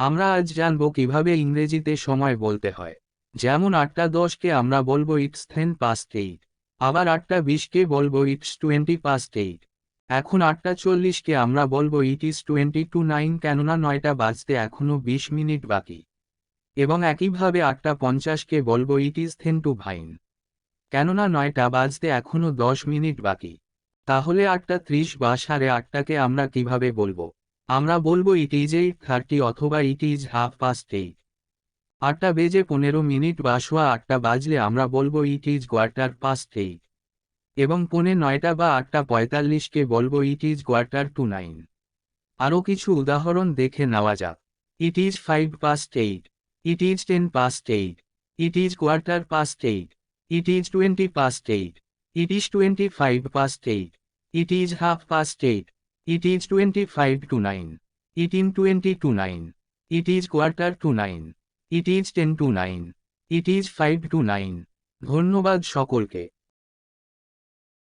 আমরা আজ জানব কিভাবে ইংরেজিতে সময় বলতে হয়। যেমন 8:10কে আমরা বলবো ইটস 10 past 8। আবার 8:20কে বলবো ইটস 20 past 8। এখন 8:40কে আমরা বলবো ইট ইজ 20 to 9, কেননা 9টা বাজতে এখনো 20 মিনিট বাকি। এবং একইভাবে 8:50কে বলবো ইট ইজ 10 to 9, কেননা 9টা বাজতে এখনো 10 মিনিট বাকি। তাহলে 8:30 বা 8:30কে আমরা কিভাবে বলবো? আমরা বলবো ইট ইজ 8:30 অথবা ইট ইজ 8:30। 8:15 বা 8:15 বাজলে আমরা বলবো ইট ইজ 8:15। এবং 8:45 বা 8:45কে বলবো ইট ইজ 8:45। আরও কিছু উদাহরণ দেখে নেওয়া যাক। It is 5 past 8, it is 10 past 8, it is 8:15, it is 20 past 8, it is 25 past 8, it is 8:30, it is 25 to 9, it in 20 to 9, it is 8:45, it is 10 to 9, it is 5 to 9। ধন্যবাদ সকলকে।